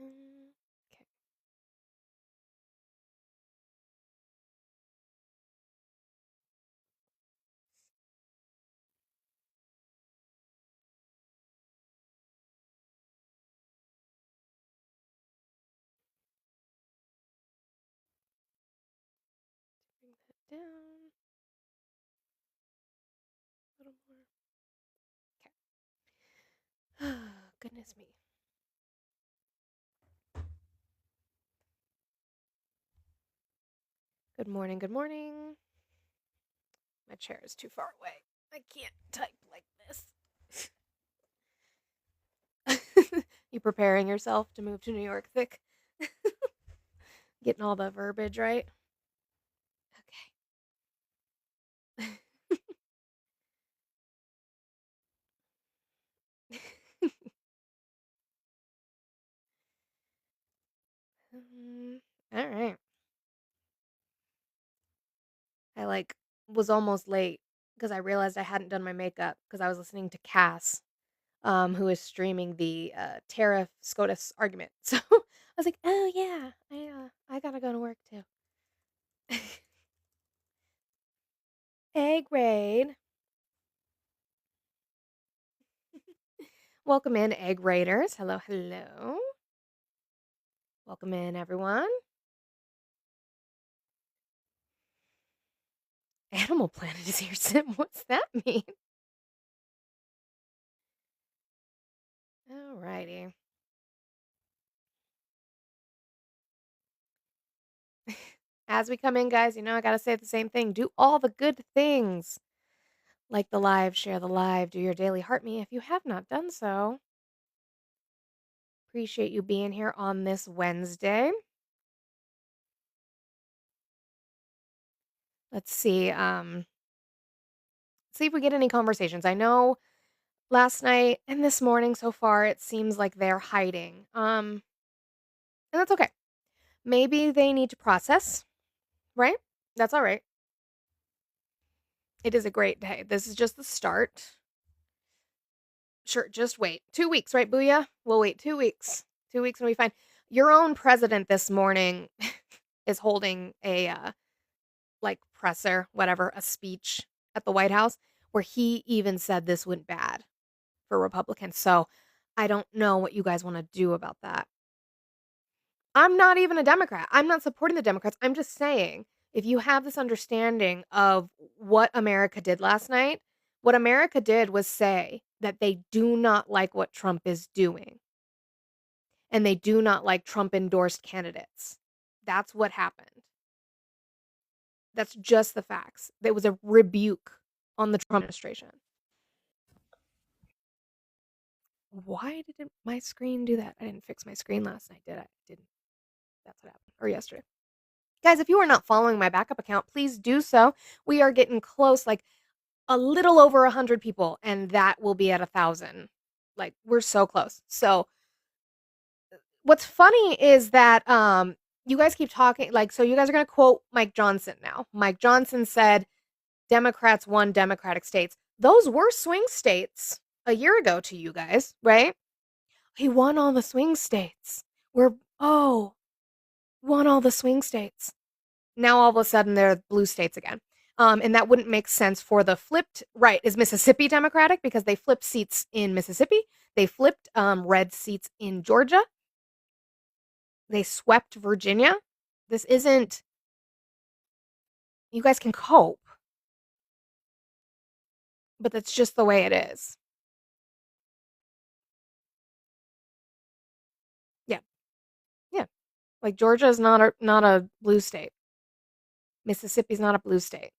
Okay. Bring that down a little more. Okay. Goodness me. Good morning. Good morning. My chair is too far away. I can't type like this. You preparing yourself to move to New York thick? Getting all the verbiage right? Okay. All right. I was almost late because I realized I hadn't done my makeup because I was listening to Cass, who is streaming the tariff SCOTUS argument. So I was like, oh yeah, I gotta go to work too. Egg raid. Welcome in, Egg Raiders. Hello, hello. Welcome in, everyone. Animal Planet is here, Sim. What's that mean? Alrighty. As we come in, guys, I gotta say the same thing. Do all the good things. Like the live, share the live, do your daily heart me if you have not done so. Appreciate you being here on this Wednesday. Let's see. See if we get any conversations. I know last night and this morning so far it seems like they're hiding. And that's okay. Maybe they need to process, right? That's all right. It is a great day. This is just the start. Sure, just wait. 2 weeks, right, Booyah? We'll wait 2 weeks. 2 weeks and we find your own president this morning is holding a presser, whatever, a speech at the White House where he even said this went bad for Republicans. So I don't know what you guys want to do about that. I'm not even a Democrat. I'm not supporting the Democrats. I'm just saying, if you have this understanding of what America did last night, what America did was say that they do not like what Trump is doing and they do not like Trump endorsed candidates. That's what happened. That's just the facts. There was a rebuke on the Trump administration. Why didn't my screen do that? I didn't fix my screen last night, did I? Didn't. That's what happened. Or yesterday. Guys, if you are not following my backup account, please do so. We are getting close, like a little over 100 people, and that will be at 1,000. Like, we're so close. So, what's funny is that you guys keep talking, so you guys are going to quote Mike Johnson now. Mike Johnson said Democrats won Democratic states. Those were swing states a year ago to you guys, right? He won all the swing states. Won all the swing states. Now all of a sudden they're blue states again. And that wouldn't make sense for the flipped, right, is Mississippi Democratic because they flipped seats in Mississippi. They flipped red seats in Georgia. They swept Virginia. This isn't, you guys can cope, but that's just the way it is. Yeah. Yeah. Like Georgia is not a blue state. Mississippi's not a blue state.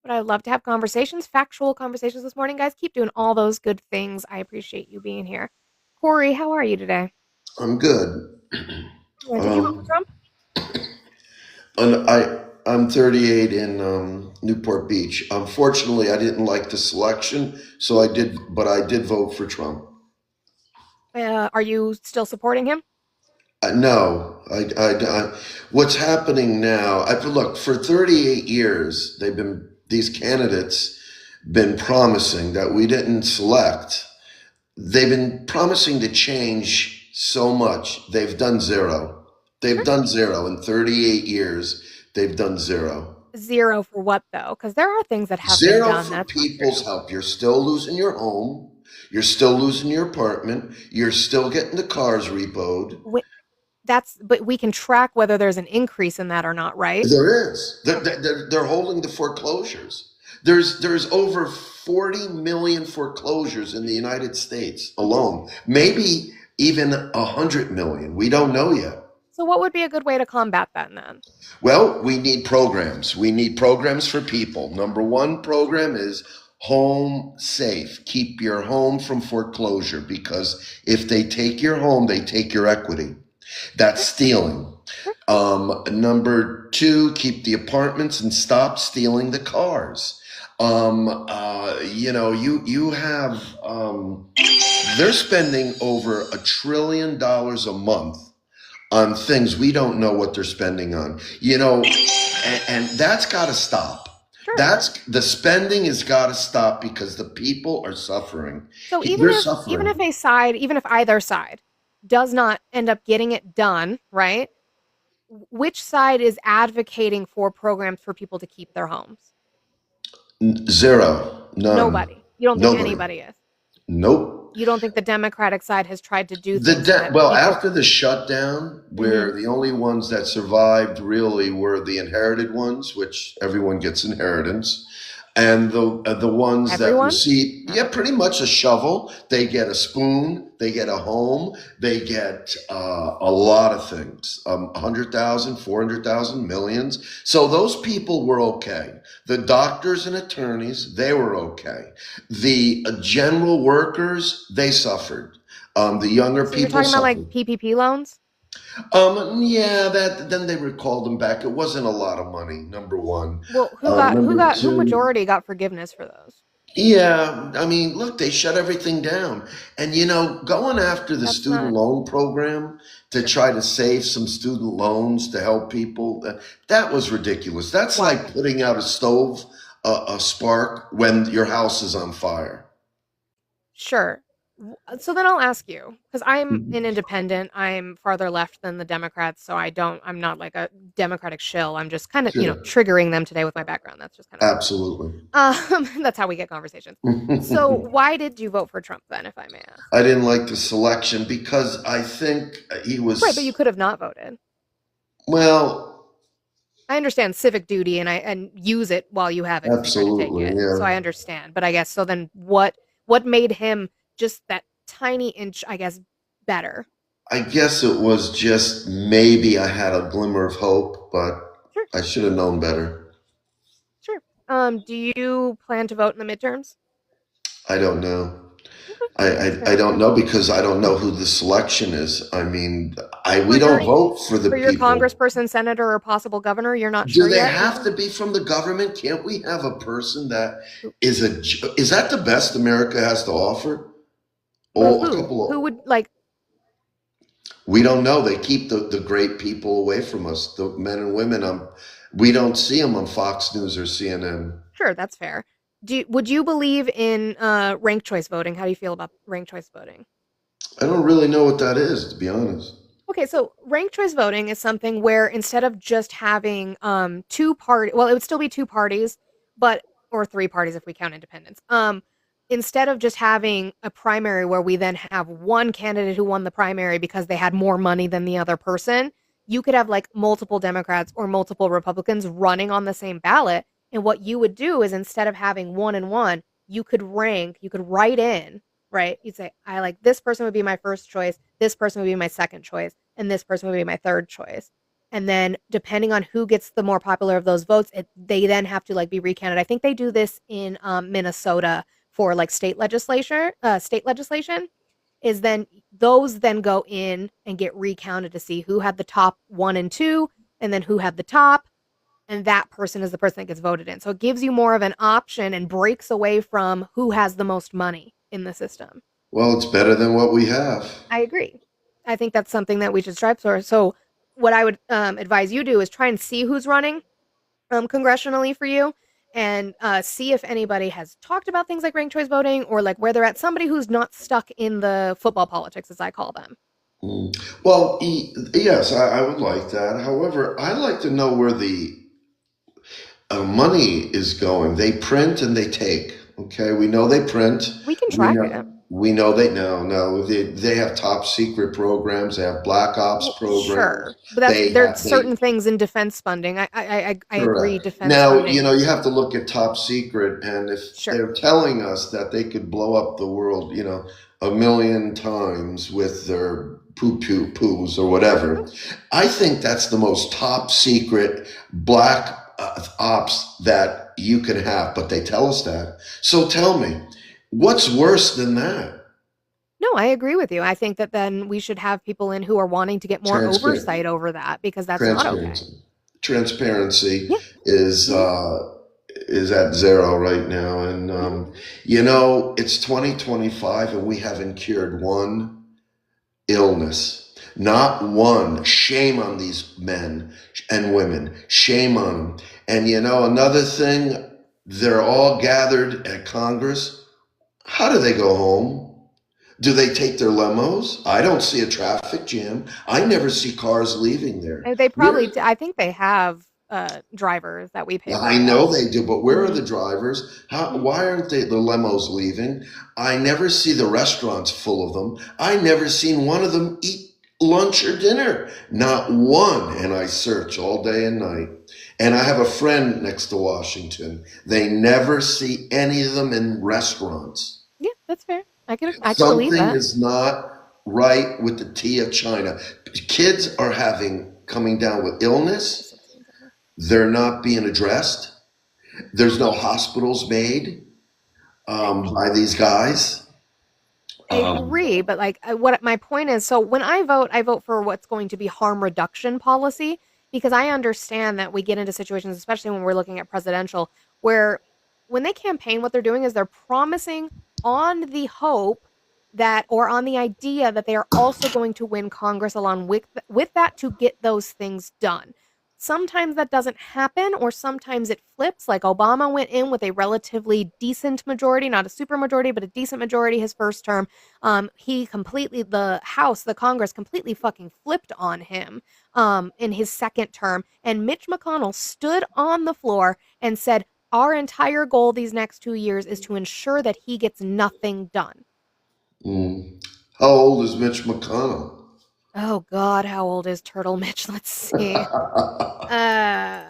But I'd love to have conversations, factual conversations this morning, guys. Keep doing all those good things. I appreciate you being here. Corey, how are you today? I'm good. Yeah, did you vote for Um, Trump? and I'm 38 in Newport Beach. Unfortunately, I didn't like the selection, so I did vote for Trump. Are you still supporting him? No, what's happening now? Look, for 38 years, these candidates been promising that we didn't select. They've been promising to change so much. They've done zero. They've Sure. done zero in 38 years. They've done zero. Zero for what though? Because there are things that have been Zero done. for That's not people's true. help. You're still losing your home. You're still losing your apartment. You're still getting the cars repoed. But we can track whether there's an increase in that or not, right? There is. Okay. They're holding the foreclosures. There's over 40 million foreclosures in the United States alone. Maybe even 100 million. We don't know yet. So what would be a good way to combat that then? Well, we need programs. We need programs for people. Number one program is home safe. Keep your home from foreclosure because if they take your home, they take your equity. That's Sure, stealing. sure. Number two, keep the apartments and stop stealing the cars. You have they're spending over $1 trillion a month on things we don't know what they're spending on. And that's got to stop. Sure. That's the spending has got to stop because the people are suffering. So They're even if suffering. even if either side does not end up getting it done, right? Which side is advocating for programs for people to keep their homes? Zero, none, Nobody. You don't think nobody. anybody is. Nope. You don't think the Democratic side has tried to do things so that Well, people. after the shutdown, Hmm. where the only ones that survived really were the inherited ones, which everyone gets inheritance, and the ones that Everyone? receive, Not yeah, everyone. pretty much a shovel. They get a spoon, they get a home, they get a lot of things, 100,000, 400,000, millions. So those people were okay. The doctors and attorneys, they were okay. The general workers, they suffered. The younger So you're people talking about like suffered. PPP loans? Yeah, that then they recalled them back. It wasn't a lot of money. Number one. Well, Number who two. majority got forgiveness for those? Yeah, I mean, look, they shut everything down. And going after the That's student not loan program to sure. try to save some student loans to help people, that was ridiculous. That's Why? like putting out a stove, a spark when your house is on fire. Sure. So then I'll ask you, because I'm an Mhm. independent. I'm farther left than the Democrats, so I'm not like a Democratic shill. I'm just kind of, Sure, triggering them today with my background. That's just kind of how absolutely. that's how we get conversations. So why did you vote for Trump then, if I may ask? I didn't like the selection because I think he Right, but you was, could have not voted. well, I understand civic duty and use it while you have it because they tried to take absolutely, it. So yeah. I understand. But I guess so then what made him just that tiny inch, I guess, better? I guess it was just maybe I had a glimmer of hope, but Sure, I should have known better. sure. Do you plan to vote in the midterms? I don't know. Okay, I, that's I, I fair. don't know because I don't know who the selection is. I mean, For we your don't vote for the people. congressperson, senator, or possible governor, you're not Do sure they yet have either? to be from the government? Can't we have a person that Who, is that the best America has to offer? well, Or a couple who of, would like we don't know. They keep the great people away from us, the men and women. We don't see them on Fox News or CNN. sure, that's fair. Would you believe in ranked choice voting? How do you feel about ranked choice voting? I don't really know what that is, to be honest. Okay, so ranked choice voting is something where instead of just having it would still be two parties, but or three parties if we count independents. Instead of just having a primary where we then have one candidate who won the primary because they had more money than the other person, you could have like multiple Democrats or multiple Republicans running on the same ballot. And what you would do is instead of having one and one, you could write in, right? You'd say, I like this person would be my first choice, this person would be my second choice, and this person would be my third choice. And then depending on who gets the more popular of those votes, they then have to like be recounted. I think they do this in Minnesota for like state legislation. Is then those then go in and get recounted to see who had the top one and two, and then who had the top, and that person is the person that gets voted in. So it gives you more of an option and breaks away from who has the most money in the system. Well, it's better than what we have. I agree. I think that's something that we should strive for. So, what I would advise you do is try and see who's running congressionally for you, and see if anybody has talked about things like ranked choice voting or like where they're at. Somebody who's not stuck in the football politics, as I call them. Mm. Well, yes, I would like that. However, I'd like to know where the money is going. They print and they take. Okay, we know they print. We can We track know it. we know they no. They have top secret programs. They have black ops Well, programs. sure, but that's They there's have they certain things in defense funding. I agree. Correct. Defense Now, funding, you have to look at top secret, and if sure. they're telling us that they could blow up the world, a million times with their poo poo poos or whatever, Mhm. I think that's the most top secret black ops that you can have. But they tell us that. So tell me, what's worse than that? No, I agree with you. I think that then we should have people in who are wanting to get more Transparent, oversight over that because that's not okay. transparency, transparency Yeah. is Hmm. at zero right now. And, Hmm. it's 2025 and we haven't cured one illness. Not one. Shame on these men and women. Shame on them. And, another thing, they're all gathered at Congress. How do they go home? Do they take their limos? I don't see a traffic jam. I never see cars leaving there. They Where probably. I think they have drivers that we pay for. I know Yes. they do, but where are Hmm. the drivers? Hmm. Why aren't the limos leaving? I never see the restaurants full of them. I never seen one of them eat lunch or dinner. Not one. And I search all day and night. And I have a friend next to Washington. They never see any of them in restaurants. Yeah, that's fair. I can believe Something that. is not right with the tea of China. Kids are coming down with The illness. 16th. They're not being addressed. There's no hospitals made by these guys. I Um, agree, but like what my point is, so when I vote for what's going to be harm reduction policy because I understand that we get into situations, especially when we're looking at presidential, where when they campaign, what they're doing is they're promising on the hope that or on the idea that they are also going to win Congress along with that to get those things done. Sometimes that doesn't happen, or sometimes it flips. Like Obama went in with a relatively decent majority, not a super majority, but a decent majority his first term. He completely, the House, the Congress completely fucking flipped on him in his second term. And Mitch McConnell stood on the floor and said, our entire goal these next 2 years is to ensure that he gets nothing done. mm. How old is Mitch McConnell? Oh God, how old is Turtle Mitch? Let's see. Uh,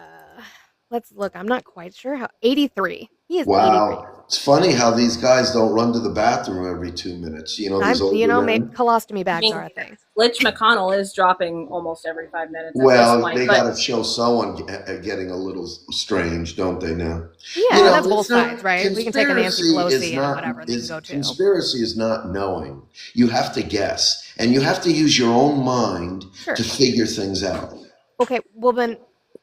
let's look. I'm not quite sure how. 83. He is 83. Wow. It's funny how these guys don't run to the bathroom every 2 minutes. These older Maybe men. colostomy I bags mean, are a thing. Mitch McConnell is dropping almost every 5 minutes at this Well, point, they but got to show someone getting a little strange, don't they now? Yeah, that's both It's sides, not, right? We can take a Nancy conspiracy is Pelosi and not, whatever they can go to. conspiracy is not knowing. You have to guess and you have to use your own mind Sure. to figure things out. Okay, well then,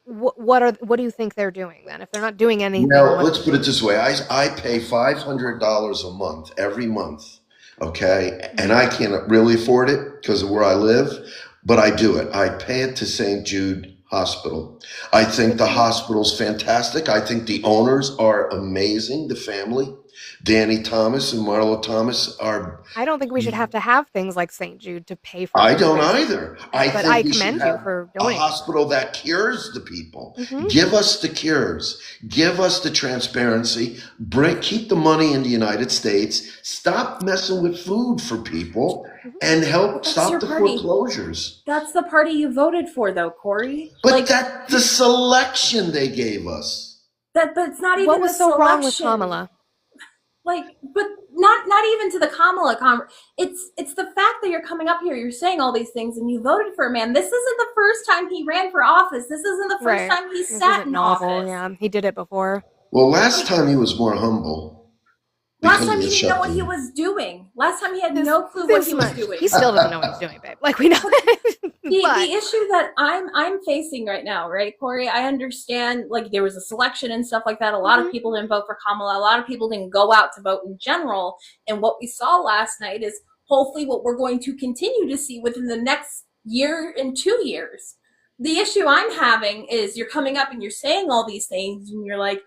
what do you think they're doing then? If they're not doing anything, Well, what? let's put it this way. I pay $500 a month every month. Okay. And Mhm. I can't really afford it because of where I live, but I do it. I pay it to St. Jude Hospital. I think Good the for you. hospital's fantastic. I think the owners are amazing. The family, Danny Thomas and Marlo Thomas are. I don't think we should have to have things like St. Jude to pay for I these don't things, either. I but think I we should commend you have for a donating to hospital that cures the people. it. Hmm. Give us the cures. Give us the transparency. Keep the money in the United States. Stop messing with food for people Hmm. and help but that's stop your the party. foreclosures. That's the party you voted for, though, Corey. But Like that's the selection they gave us. that, but it's not What even the was so wrong with selection. Kamala? Like, but not even to the Kamala It's the fact that you're coming up here, you're saying all these things, and you voted for a man. This isn't the first time he ran for office. This isn't the first Right. time he This sat isn't in novel. office. Yeah, he did it before. Well, last time he was more humble Last because time of he the didn't know what he shutdown. was doing. Last time he had This no clue what this he was much. doing. He still doesn't know what he's doing, babe. Like we know. The But issue that I'm facing right now, right, Corey? I understand like there was a selection and stuff like that. A lot of Mhm. people didn't vote for Kamala. A lot of people didn't go out to vote in general. And what we saw last night is hopefully what we're going to continue to see within the next year and 2 years. The issue I'm having is you're coming up and you're saying all these things, and you're like,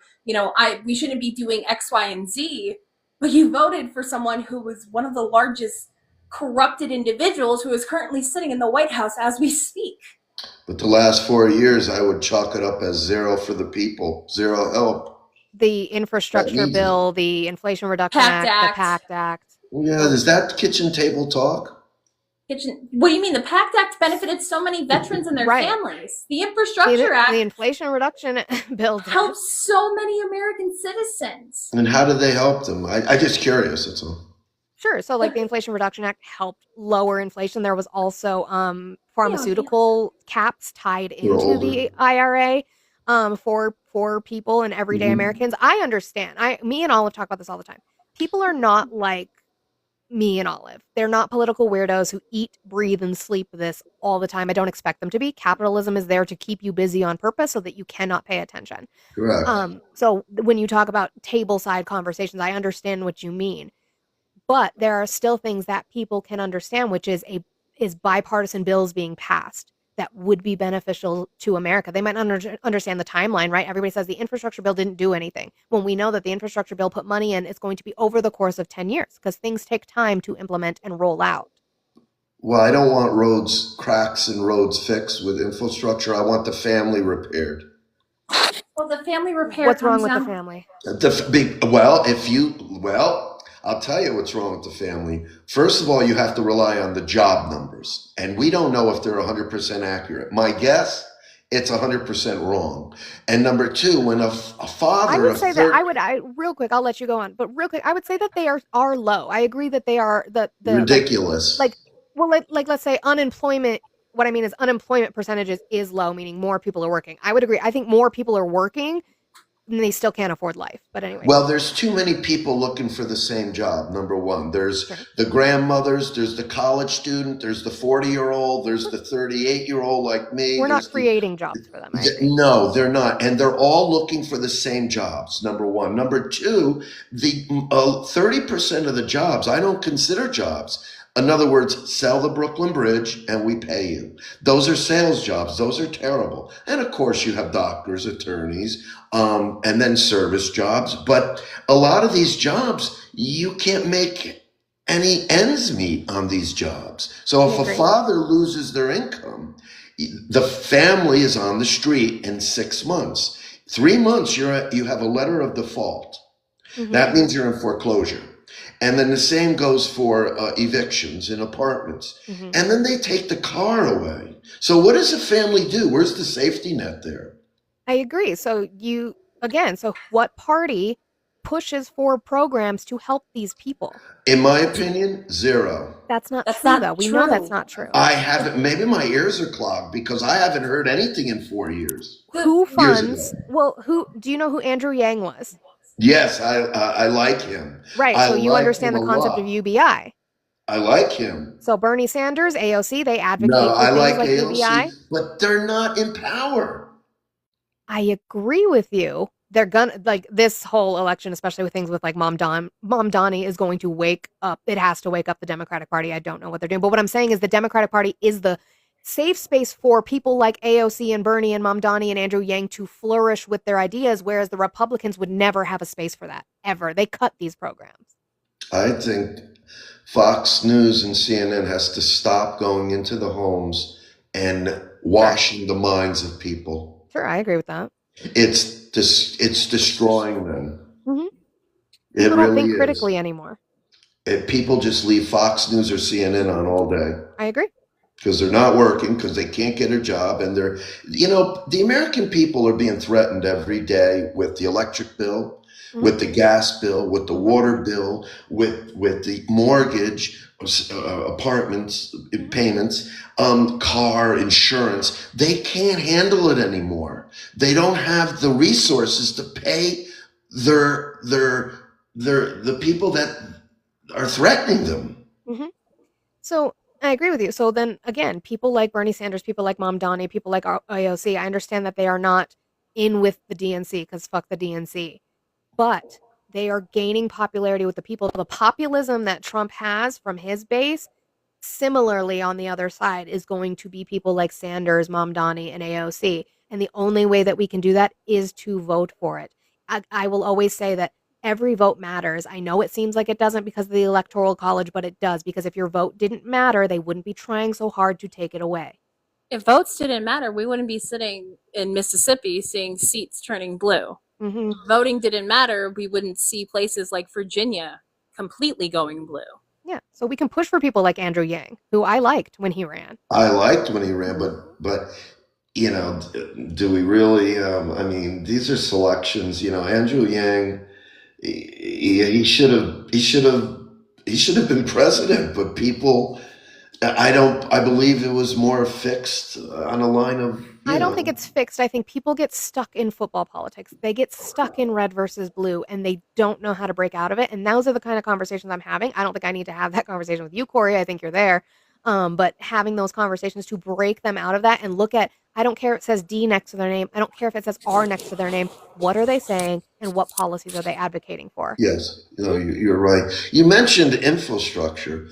we shouldn't be doing X, Y, and Z, but you voted for someone who was one of the largest corrupted individuals who is currently sitting in the White House as we speak. But the last 4 years, I would chalk it up as zero for the people, zero help. The That infrastructure needs it. bill, the Inflation Reduction PACT Act, the Act. PACT Act. Yeah, is that kitchen table talk? What do you mean? The PACT Act benefited so many veterans and their Right. families. The See, Infrastructure the Act Inflation Reduction bill did. helps so many American citizens. And how do they help them? I just curious, that's all. Sure. So, like, the Inflation Reduction Act helped lower inflation. There was also pharmaceutical caps tied They're into older. the IRA for people and everyday Mhm. Americans. I understand. Me and Olive talk about this all the time. People are not like me and Olive. They're not political weirdos who eat, breathe, and sleep this all the time. I don't expect them to be. Capitalism is there to keep you busy on purpose so that you cannot pay attention. Correct. So when you talk about table side conversations, I understand what you mean. But there are still things that people can understand, which is bipartisan bills being passed that would be beneficial to America. They might not understand the timeline, right? Everybody says the infrastructure bill didn't do anything. When we know that the infrastructure bill put money in, it's going to be over the course of 10 years because things take time to implement and roll out. Well, I don't want roads, cracks and roads fixed with infrastructure. I want the family repaired. Well, the family repair What's wrong comes with the down. family? I'll tell you what's wrong with the family. First of all, you have to rely on the job numbers, and we don't know if they're 100% accurate. My guess, it's 100% wrong. And number two, when a I father would of say that third, real quick, I'll let you go on, but real quick, I would say that they are low. I agree that they are the ridiculous. let's say unemployment. What I mean is unemployment percentages is low, meaning more people are working. I would agree. I think more people are working and they still can't afford life. But anyway. Well, there's too many people looking for the same job. Number one, there's Sure. the grandmothers, there's the college student, there's the 40-year-old, there's the 38-year-old like me. We're not there's the- creating jobs for them. I agree. No, they're not. And they're all looking for the same jobs, number one. Number two, the 30% of the jobs I don't consider jobs. In other words, sell the Brooklyn Bridge and we pay you. Those are sales jobs. Those are terrible. And of course, you have doctors, attorneys, and then service jobs. But a lot of these jobs, you can't make any ends meet on these jobs. So I if a agree. father loses their income, the family is on the street in 6 months. 3 months, you have a letter of default. Mhm. That means you're in foreclosure. And then the same goes for evictions in apartments. Mhm. And then they take the car away. So what does a family do? Where's the safety net there? I agree. So what party pushes for programs to help these people? In my opinion, zero. That's not That's true, not though. We know true. that's not true. I haven't, maybe my ears are clogged because I haven't heard anything in 4 years. Who Years funds? ago. Well, do you know who Andrew Yang was? Yes, I like him. Right. I So you like understand the him a concept lot. of UBI. I like him. So Bernie Sanders, AOC, they advocate No, for I things like like AOC, UBI. but they're not in power. I agree with you. They're gonna like this whole election, especially with things with like Mom Donnie is going to wake up. It has to wake up the Democratic Party. I don't know what they're doing, but what I'm saying is the Democratic Party is the safe space for people like AOC and Bernie and Mom Donnie and Andrew Yang to flourish with their ideas, whereas the Republicans would never have a space for that ever. They cut these programs. I think Fox News and CNN has to stop going into the homes and washing the minds of people. Sure, I agree with that. It's destroying them. Mhm. It People don't really think is. critically anymore. People just leave Fox News or CNN on all day I agree. because they're not working, because they can't get a job, and the American people are being threatened every day with the electric bill, Mhm. with the gas bill, with the water bill, with the mortgage, apartments payments, car insurance. They can't handle it anymore. They don't have the resources to pay the people that are threatening them. Mhm. So I agree with you. So then again, people like Bernie Sanders, people like Mom Donnie, people like AOC, I understand that they are not in with the DNC because fuck the DNC, but they are gaining popularity with the people. The populism that Trump has from his base similarly on the other side is going to be people like Sanders, Mamdani, and AOC. And the only way that we can do that is to vote for it. I will always say that every vote matters. I know it seems like it doesn't because of the Electoral College, but it does, because if your vote didn't matter, they wouldn't be trying so hard to take it away. If votes didn't matter, we wouldn't be sitting in Mississippi seeing seats turning blue. Mm-hmm. Voting didn't matter, we wouldn't see places like Virginia completely going blue. Yeah, so we can push for people like Andrew Yang, who I liked when he ran. I liked when he ran, but you know, do we really? I mean, these are selections. You know, Andrew Yang, he should have been president, but people. I believe it was more fixed on a line of. I don't think it's fixed. I think people get stuck in football politics. They get stuck in red versus blue, and they don't know how to break out of it. And those are the kind of conversations I'm having. I don't think I need to have that conversation with you, Corey. I think you're there. But having those conversations to break them out of that and look at, I don't care if it says D next to their name. I don't care if it says R next to their name. What are they saying, and what policies are they advocating for? Yes, you're right. You mentioned infrastructure.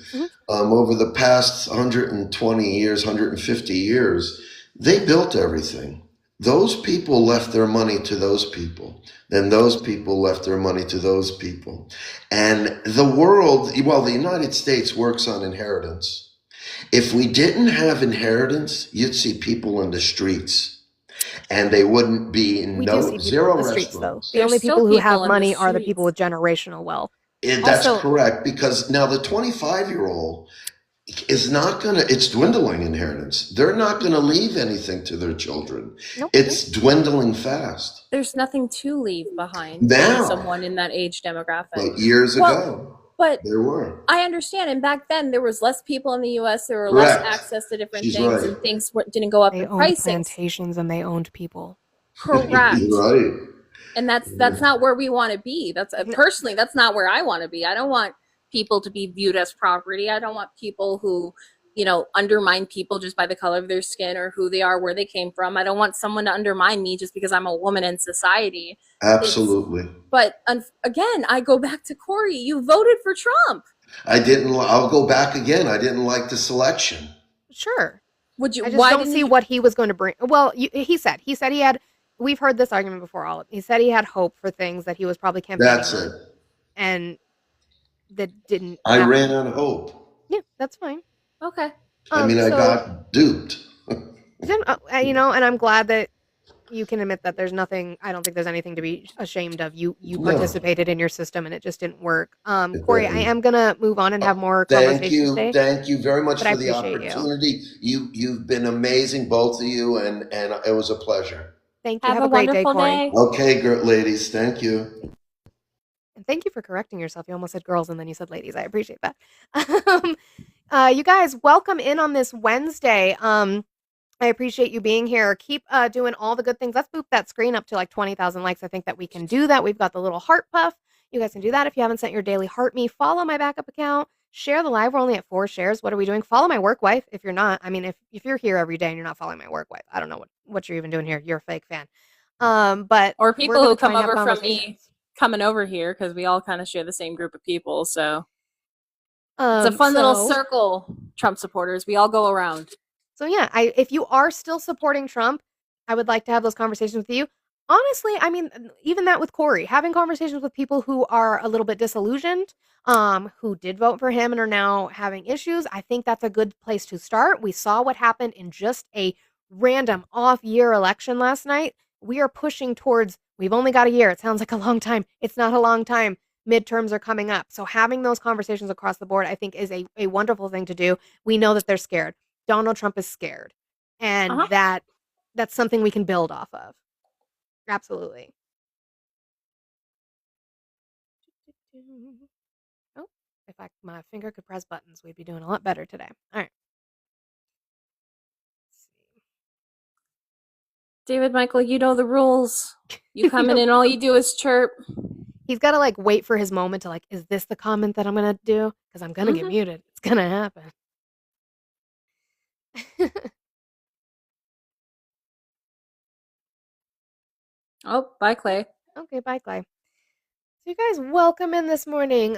Over the past 120 years, 150 years, they built everything. Those people left their money to those people. Then those people left their money to those people. And the world, well, the United States works on inheritance. If we didn't have inheritance, you'd see people in the streets. And they wouldn't be in zero restaurants. The only people who have money are the people with generational wealth. That's correct, because now the 25-year-old is not going to, it's dwindling inheritance. They're not going to leave anything to their children. Nope. It's dwindling fast. There's nothing to leave behind now, for someone in that age demographic. But years ago, but there were. I understand, and back then there was less people in the U.S. There were less access to different things, and things didn't go up in pricing. They owned plantations and they owned people. Correct. Right. And that's not where we want to be. That's personally, that's not where I want to be. I don't want people to be viewed as property. I don't want people who, undermine people just by the color of their skin or who they are, where they came from. I don't want someone to undermine me just because I'm a woman in society. Absolutely. But again, I go back to Corey. You voted for Trump. I didn't. I'll go back again. I didn't like the selection. Sure. Would you? I just don't see what he was going to bring. Well, he said he had. We've heard this argument before. He said he had hope for things that he was probably campaigning on. That's it. And that didn't. I ran on hope. Yeah, that's fine. Okay. I mean, I got duped. And I'm glad that you can admit that there's nothing. I don't think there's anything to be ashamed of. You participated in your system and it just didn't work. Corey, I am gonna move on and have more conversations today. Thank you very much for the opportunity. You've been amazing, both of you, and it was a pleasure. Thank you. Have a great day, Corey. Okay, ladies. Thank you. And thank you for correcting yourself. You almost said girls and then you said ladies. I appreciate that. You guys, welcome in on this Wednesday. I appreciate you being here. Keep doing all the good things. Let's boop that screen up to like 20,000 likes. I think that we can do that. We've got the little heart puff. You guys can do that. If you haven't sent your daily heart me, follow my backup account. Share the live. We're only at 4 shares. What are we doing? Follow my work wife. If you're not, I mean, if you're here every day and you're not following my work wife, I don't know what you're even doing here. You're a fake fan. Or people who come over from me coming over here because we all kind of share the same group of people. So it's a fun little circle, Trump supporters. We all go around. So yeah, if you are still supporting Trump, I would like to have those conversations with you. Honestly, I mean, even that with Corey, having conversations with people who are a little bit disillusioned, who did vote for him and are now having issues, I think that's a good place to start. We saw what happened in just a random off-year election last night. We are pushing towards, we've only got a year. It sounds like a long time. It's not a long time. Midterms are coming up. So having those conversations across the board, I think, is a wonderful thing to do. We know that they're scared. Donald Trump is scared. And that's something we can build off of. Absolutely. Oh, if my finger could press buttons, we'd be doing a lot better today. All right. David Michael, you know the rules. You come in and all you do is chirp. He's got to wait for his moment to is this the comment that I'm going to do? Because I'm going to get muted. It's going to happen. Oh, bye, Clay. Okay, bye, Clay. So you guys, welcome in this morning.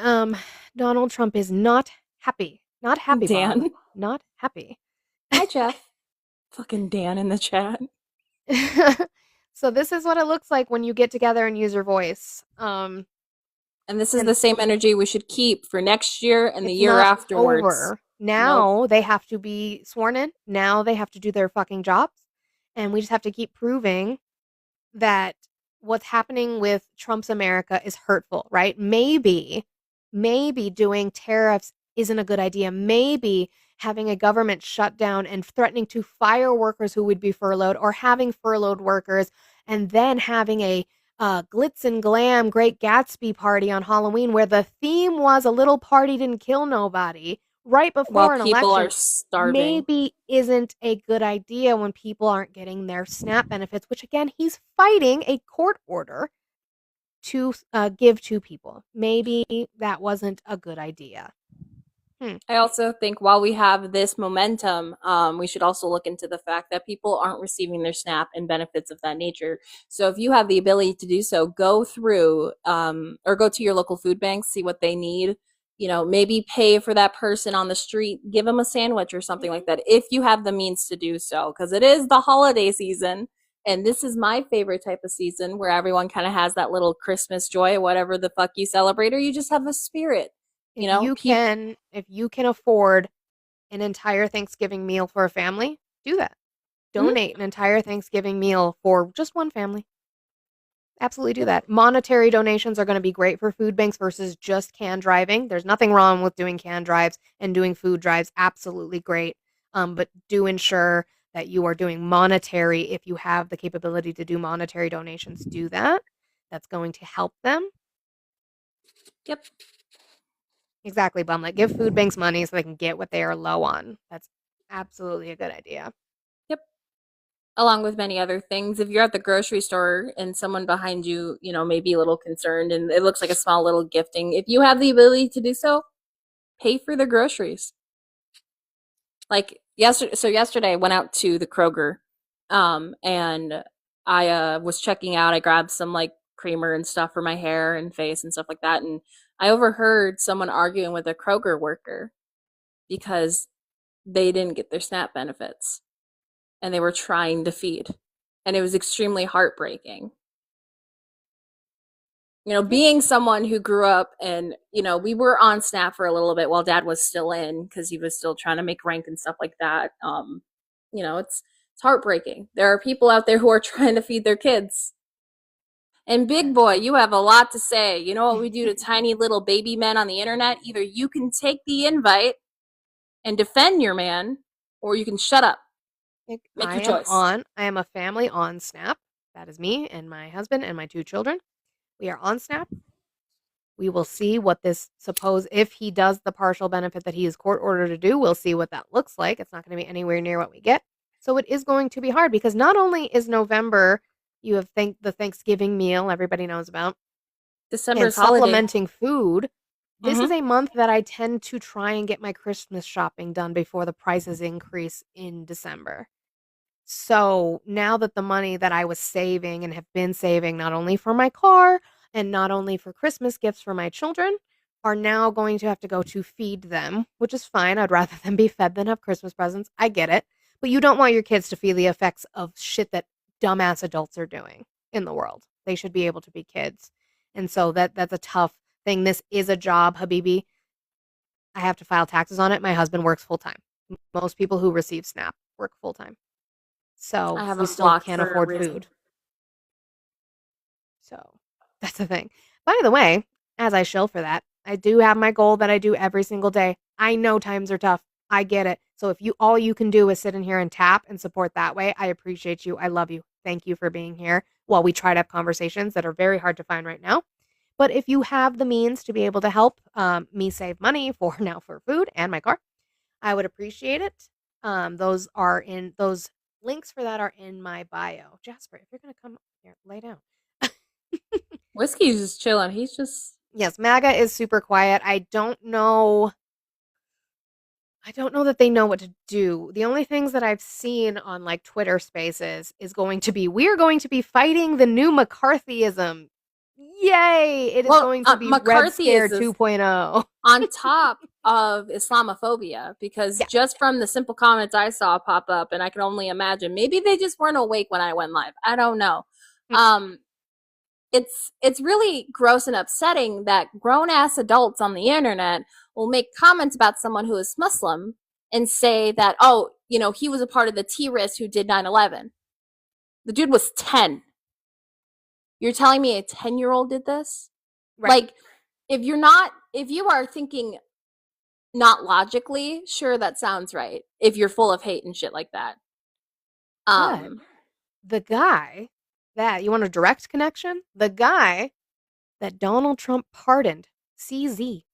Donald Trump is not happy. Not happy, Dan. Bob. not happy. Hi, Jeff. Fucking Dan in the chat. So this is what it looks like when you get together and use your voice. And this is And the same energy we should keep for next year and the it's year not afterwards. over. Now they have to be sworn in. Now they have to do their fucking jobs. And we just have to keep proving that what's happening with Trump's America is hurtful, right? Maybe doing tariffs isn't a good idea. Maybe having a government shutdown and threatening to fire workers who would be furloughed, or having furloughed workers and then having a glitz and glam Great Gatsby party on Halloween where the theme was a little party didn't kill nobody right before While an people are election starving. maybe isn't a good idea when people aren't getting their SNAP benefits, which again, he's fighting a court order to give to people. Maybe that wasn't a good idea. I also think while we have this momentum, we should also look into the fact that people aren't receiving their SNAP and benefits of that nature. So if you have the ability to do so, go through or go to your local food banks, see what they need. You know, maybe pay for that person on the street, give them a sandwich or something like that if you have the means to do so, because it is the holiday season. And this is my favorite type of season where everyone kind of has that little Christmas joy, whatever the fuck you celebrate, or you just have a spirit. If You know, if you can afford an entire Thanksgiving meal for a family, do that. Donate an entire Thanksgiving meal for just one family. Absolutely do that. Monetary donations are going to be great for food banks versus just can driving. There's nothing wrong with doing can drives and doing food drives. Absolutely great. But do ensure that you are doing monetary. If you have the capability to do monetary donations, do that. That's going to help them. Yep. Exactly, Bum. Like, give food banks money so they can get what they are low on. That's absolutely a good idea. Yep. Along with many other things. If you're at the grocery store and someone behind you, you know, may be a little concerned and it looks like a small little gifting, if you have the ability to do so, pay for their groceries. Like yesterday I went out to the Kroger, and I was checking out. I grabbed some like creamer and stuff for my hair and face and stuff like that, and I overheard someone arguing with a Kroger worker because they didn't get their SNAP benefits and they were trying to feed. And it was extremely heartbreaking. You know, being someone who grew up and, you know, we were on SNAP for a little bit while dad was still in because he was still trying to make rank and stuff like that. You know, it's heartbreaking. There are people out there who are trying to feed their kids. And big boy, you have a lot to say. You know what we do to tiny little baby men on the internet? Either you can take the invite and defend your man, or you can shut up. Make your choice. I am a family on SNAP. That is me and my husband and my 2 children. We are on SNAP. We will see what this if he does the partial benefit that he is court ordered to do, we'll see what that looks like. It's not going to be anywhere near what we get. So it is going to be hard because not only is November, you have the Thanksgiving meal everybody knows about. December's and holiday. Supplementing food. This is a month that I tend to try and get my Christmas shopping done before the prices increase in December. So now that the money that I was saving and have been saving not only for my car and not only for Christmas gifts for my children are now going to have to go to feed them, which is fine. I'd rather them be fed than have Christmas presents. I get it. But you don't want your kids to feel the effects of shit that dumbass adults are doing in the world. They should be able to be kids. And so that's a tough thing. This is a job, Habibi. I have to file taxes on it. My husband works full time. Most people who receive SNAP work full time. So we still can't afford food. So that's the thing. By the way, as I shill for that, I do have my goal that I do every single day. I know times are tough. I get it. So if all you can do is sit in here and tap and support that way, I appreciate you. I love you. Thank you for being here while we try to have conversations that are very hard to find right now. But if you have the means to be able to help me save money for food and my car, I would appreciate it. Those links for that are in my bio. Jasper, if you're going to come here, lay down. Whiskey's just chilling. He's just... Yes, MAGA is super quiet. I don't know that they know what to do. The only things that I've seen on like Twitter Spaces is going to be, we're going to be fighting the new McCarthyism. Yay! It is going to be Red Scare 2.0. On top of Islamophobia, because Yeah. just from the simple comments I saw pop up, and I can only imagine, maybe they just weren't awake when I went live. I don't know. It's really gross and upsetting that grown ass adults on the internet will make comments about someone who is Muslim and say that, oh, you know, he was a part of the terrorists who did 9/11. The dude was 10. You're telling me a 10-year-old did this? Right. Like, if you are thinking not logically, sure, that sounds right. If you're full of hate and shit like that. But the guy that, you want a direct connection? The guy that Donald Trump pardoned, CZ,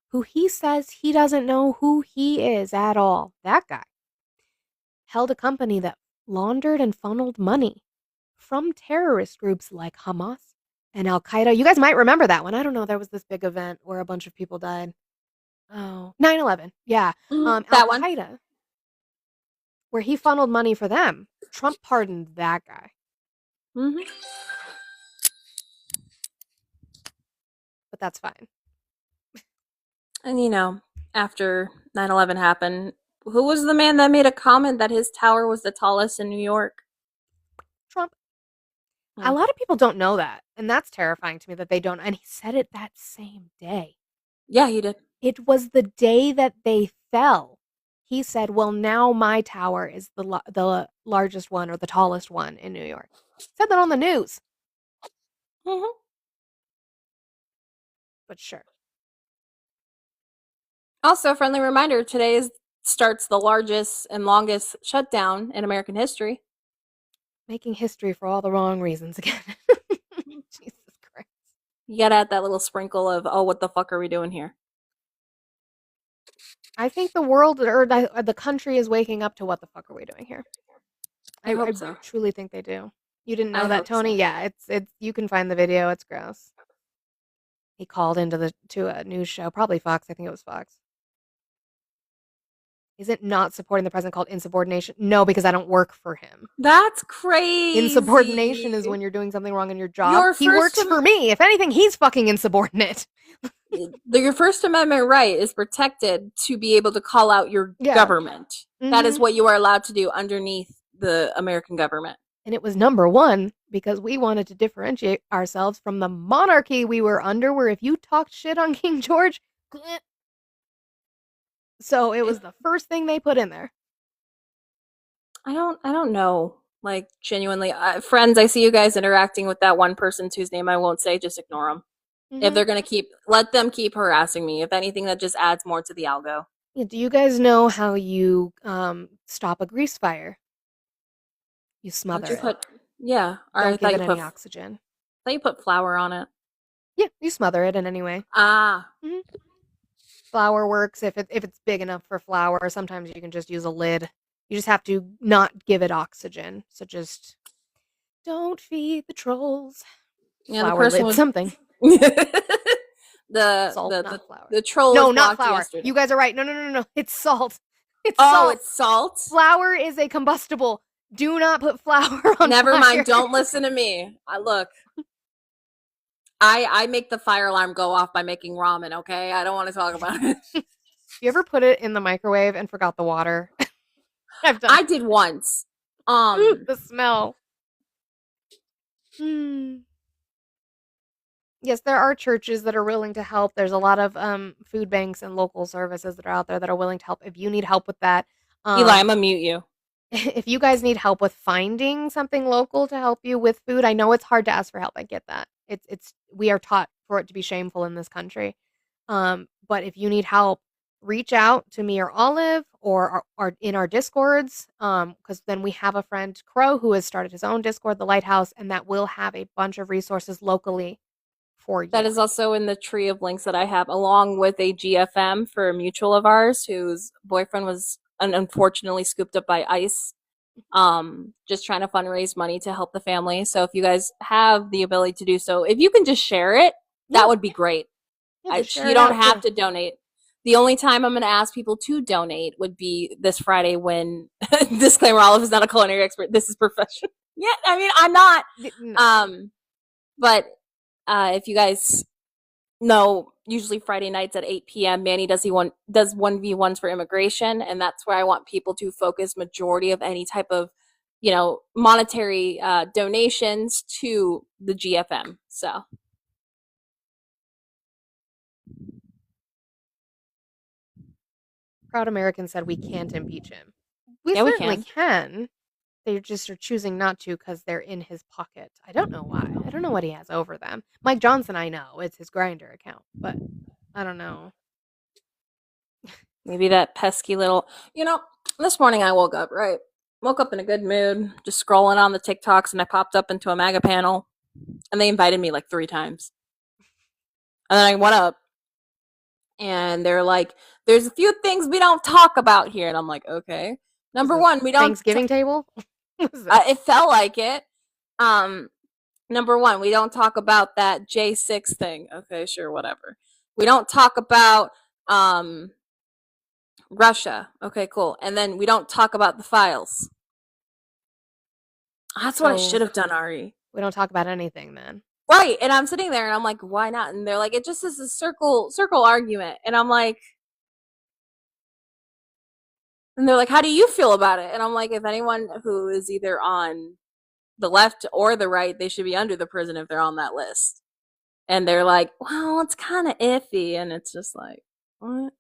who he says he doesn't know who he is at all, that guy held a company that laundered and funneled money from terrorist groups like Hamas and Al Qaeda. You guys might remember that one. I don't know. There was this big event where a bunch of people died. Oh, 9/11. Yeah. that Al one. Qaeda, where he funneled money for them. Trump pardoned that guy. Mm-hmm. But that's fine. And you know, after 9/11 happened, who was the man that made a comment that his tower was the tallest in New York? Trump. Hmm. A lot of people don't know that, and that's terrifying to me that they don't. And he said it that same day. Yeah, he did. It was the day that they fell. He said, well, now my tower is the largest one or the tallest one in New York. Said that on the news. Mm-hmm. But sure. Also, friendly reminder, today starts the largest and longest shutdown in American history. Making history for all the wrong reasons again. Jesus Christ. You gotta add that little sprinkle of, oh, what the fuck are we doing here? I think the world or the country is waking up to what the fuck are we doing here. I hope so. Truly think they do. You didn't know I that, hope Tony? so. Yeah, it's you can find the video. It's gross. He called into to a news show, probably Fox. I think it was Fox. Is it not supporting the president called insubordination? No, because I don't work for him. That's crazy. Insubordination is when you're doing something wrong in your job. He works for me. If anything, he's fucking insubordinate. Your First Amendment right is protected to be able to call out your government. Mm-hmm. That is what you are allowed to do underneath the American government. And it was number one because we wanted to differentiate ourselves from the monarchy we were under, where if you talked shit on King George, so it was the first thing they put in there. I don't know. Like, genuinely, friends, I see you guys interacting with that one person whose name I won't say. Just ignore them. Mm-hmm. If they're gonna let them keep harassing me. If anything, that just adds more to the algo. Yeah, do you guys know how you stop a grease fire? You smother it. Yeah. Don't give it any oxygen. I thought you put flour on it. Yeah, you smother it in any way. Ah. Mm-hmm. Flour works if it's big enough for flour. Sometimes you can just use a lid. You just have to not give it oxygen. So just don't feed the trolls. Yeah, flour the person lid something. Salt, not flour. The troll. No, not flour. Yesterday. You guys are right. No. It's salt. It's salt. It's salt. Flour is a combustible. Do not put flour on. Never fire. mind. Don't listen to me. Look. I make the fire alarm go off by making ramen. Okay, I don't want to talk about it. You ever put it in the microwave and forgot the water? I did once. The smell. Yes, there are churches that are willing to help. There's a lot of food banks and local services that are out there that are willing to help. If you need help with that, Eli, I'm gonna mute you. If you guys need help with finding something local to help you with food, I know it's hard to ask for help. I get that. We are taught for it to be shameful in this country. But if you need help, reach out to me or Olive or in our Discords, because then we have a friend, Crow, who has started his own Discord, The Lighthouse, and that will have a bunch of resources locally for you. That is also in the tree of links that I have, along with a GFM for a mutual of ours whose boyfriend was unfortunately scooped up by ICE. Just trying to fundraise money to help the family. So if you guys have the ability to do so, if you can just share it, that would be great. Yeah, you don't have to donate. The only time I'm going to ask people to donate would be this Friday when, disclaimer, Olive is not a culinary expert. This is professional. Yeah, I mean, I'm not. No. But if you guys, No, usually Friday nights at 8 p.m. Manny does 1v1s for immigration, and that's where I want people to focus majority of any type of, monetary donations to the GFM. So Proud American said we can't impeach him. We Yeah, we certainly can. They just are choosing not to because they're in his pocket. I don't know why. I don't know what he has over them. Mike Johnson, I know. It's his Grindr account, but I don't know. maybe that pesky little, this morning I woke up, right? Woke up in a good mood, just scrolling on the TikToks, and I popped up into a MAGA panel, and they invited me like 3 times. And then I went up, and they're like, there's a few things we don't talk about here. And I'm like, okay. Number one, we don't Thanksgiving table? it felt like it. Number one, we don't talk about that J6 thing. Okay, sure, whatever. We don't talk about Russia. Okay, cool. And then we don't talk about the files. That's what I should have done, Ari. We don't talk about anything then. Right. And I'm sitting there and I'm like, why not? And they're like, it just is a circle argument. And I'm like, and they're like, how do you feel about it? And I'm like, if anyone who is either on the left or the right, they should be under the prison if they're on that list. And they're like, well, it's kind of iffy. And it's just like, what?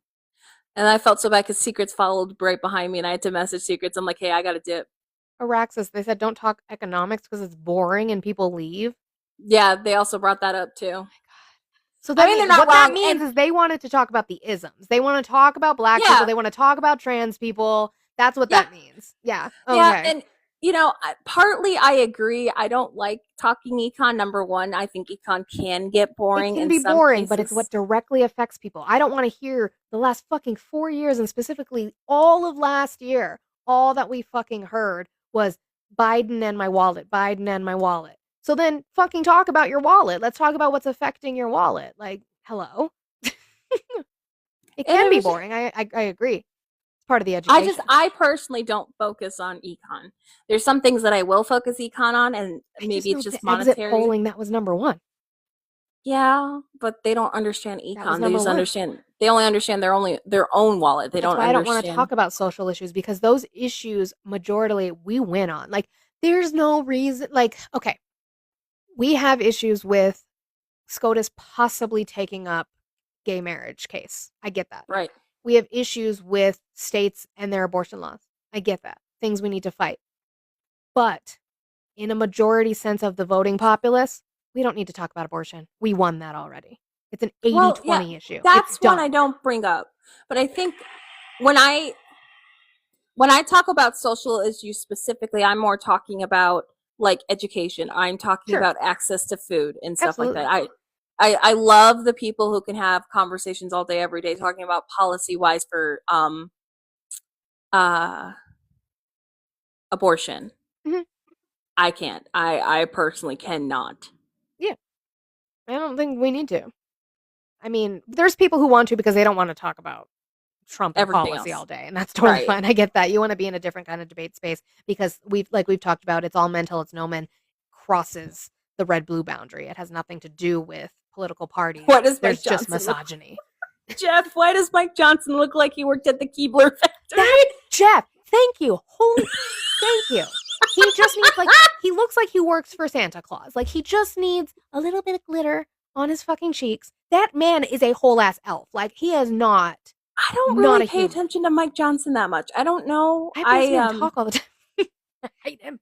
And I felt so bad because Secrets followed right behind me, and I had to message Secrets. I'm like, hey, I got to dip. Araxis, they said don't talk economics because it's boring and people leave. Yeah, they also brought that up too. Oh my God. So that they're not what wrong. That means is they wanted to talk about the isms. They want to talk about black people. They want to talk about trans people. That's what that means. Yeah. Okay. Yeah, and partly I agree. I don't like talking econ. Number one, I think econ can get boring. It can be boring, but it's what directly affects people. I don't want to hear the last fucking 4 years, and specifically all of last year, all that we fucking heard was Biden and my wallet, Biden and my wallet. So then fucking talk about your wallet. Let's talk about what's affecting your wallet. Like, hello? It can be boring. I agree. It's part of the education. I personally don't focus on econ. There's some things that I will focus econ on, and maybe it's just monetary. Exit polling, that was number one. Yeah, but they don't understand econ. They just understand. They only understand their own wallet. They don't. I don't want to talk about social issues because those issues, majority, we win on. Like, there's no reason. Like, okay, we have issues with SCOTUS possibly taking up gay marriage case. I get that. Right. We have issues with states and their abortion laws. I get that. Things we need to fight. But in a majority sense of the voting populace, we don't need to talk about abortion. We won that already. It's an 80-20 issue. That's one I don't bring up. But I think when I talk about social issues specifically, I'm more talking about like education. I'm talking about access to food and stuff like that. I love the people who can have conversations all day, every day, talking about policy-wise for abortion. Mm-hmm. I can't. I personally cannot. Yeah. I don't think we need to. I mean, there's people who want to because they don't want to talk about Trump and policy all day, and that's totally fine. I get that. You want to be in a different kind of debate space because we've talked about, it's all mental, it's no man crosses the red-blue boundary. It has nothing to do with political parties. There's just misogyny. Jeff, why does Mike Johnson look like he worked at the Keebler factory? Jeff, thank you. Thank you. He just needs, he looks like he works for Santa Claus. Like, he just needs a little bit of glitter on his fucking cheeks. That man is a whole ass elf. Like, he is not. I don't really pay attention to Mike Johnson that much. I don't know. I see him talk all the time. I hate him.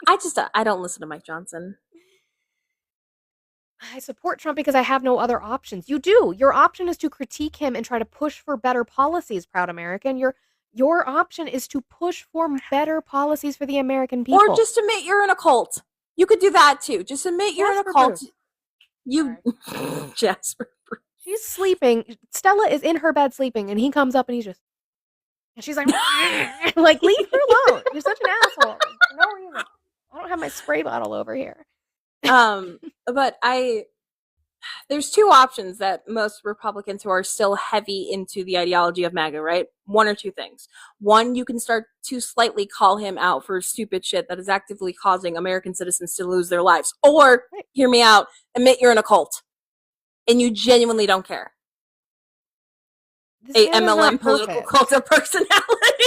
I don't listen to Mike Johnson. I support Trump because I have no other options. You do. Your option is to critique him and try to push for better policies, Proud American. Your option is to push for better policies for the American people. Or just admit you're in a cult. You could do that too. Just admit you're in a cult. Jasper. She's sleeping. Stella is in her bed sleeping, and he comes up and he's just, and she's like, like, leave her alone. You're such an asshole. For no reason. I don't have my spray bottle over here. But there's two options that most Republicans who are still heavy into the ideology of MAGA, right? One or two things. One, you can start to slightly call him out for stupid shit that is actively causing American citizens to lose their lives. Or, hear me out, admit you're in a cult. and you genuinely don't care. This A man is MLM not political perfect. cult of personality.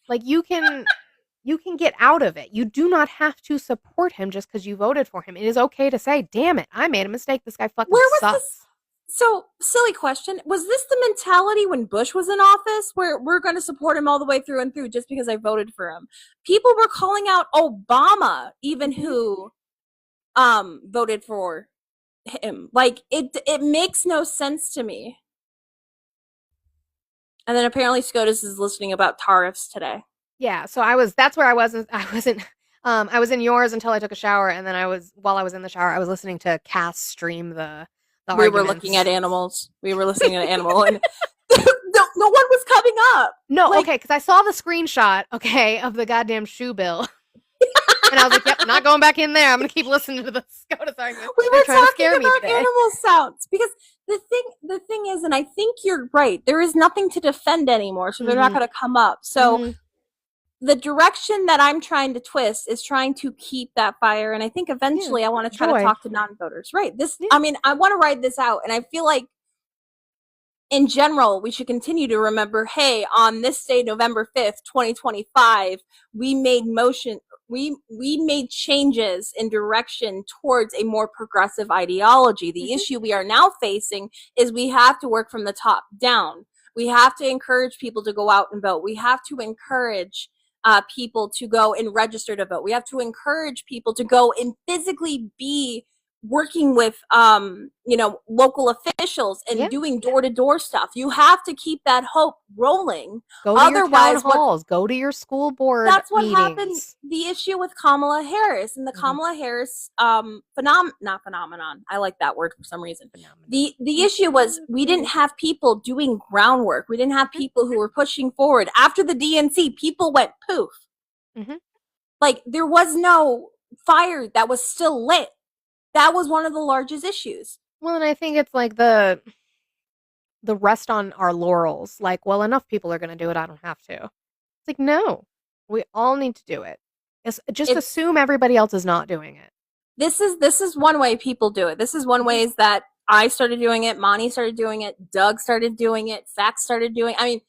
Like you can get out of it. You do not have to support him just because you voted for him. It is okay to say, "Damn it, I made a mistake. This guy fucking Where was sucks." this? So, silly question. Was this the mentality when Bush was in office where we're going to support him all the way through and through just because I voted for him? People were calling out Obama, even who voted for him. Like it makes no sense to me. And then apparently SCOTUS is listening about tariffs today. Yeah, so that's where I wasn't I was in yours until I took a shower, and then while I was in the shower, I was listening to Cass stream the We arguments. were looking at animals. We were listening at an animal, and no one was coming up. No, Like- okay, because I saw the screenshot, okay, of the goddamn shoe bill. And I was like, yep, not going back in there. I'm going to keep listening to the SCOTUS argument. We They're were trying to talking scare me about today. animal sounds because the thing is, and I think you're right, there is nothing to defend anymore, so they're not Mhm. going to come up. So Mhm. the direction that I'm trying to twist is trying to keep that fire, and I think eventually I want to try joy. to talk to non-voters. Right. This Yeah. I mean, I want to ride this out, and I feel like in general, we should continue to remember, hey, on this day, November 5th, 2025, we made changes in direction towards a more progressive ideology. The issue we are now facing is we have to work from the top down. We have to encourage people to go out and vote. We have to encourage people to go and register to vote. We have to encourage people to go and physically be working with local officials and doing door-to-door stuff. You have to keep that hope rolling. Go to your town Otherwise, halls. Go to your school board that's what meetings. happened. The issue with Kamala Harris and the Kamala Harris not phenomenon. I like that word for some reason. The issue was we didn't have people doing groundwork. We didn't have people who were pushing forward. After the DNC, people went poof. Mhm. Like there was no fire that was still lit. That was one of the largest issues. Well, and I think it's like the rest on our laurels. Like, well, enough people are going to do it. I don't have to. It's like, no, we all need to do it. Just assume everybody else is not doing it. This is one way people do it. This is one way is that I started doing it. Monty started doing it. Doug started doing it. Fax started doing. I mean,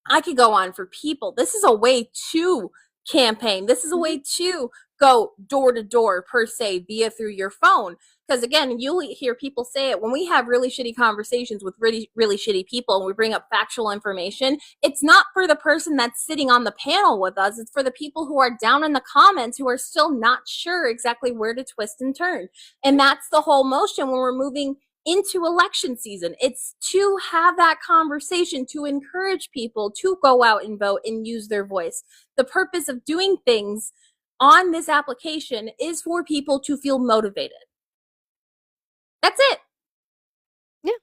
I could go on for people. This is a way to campaign. This is a way to go door to door per se via through your phone. Because again, you'll hear people say it when we have really shitty conversations with really, really shitty people and we bring up factual information. It's not for the person that's sitting on the panel with us. It's for the people who are down in the comments who are still not sure exactly where to twist and turn. And that's the whole motion when we're moving into election season. It's to have that conversation, to encourage people to go out and vote and use their voice. The purpose of doing things on this application is for people to feel motivated. That's it. Yeah.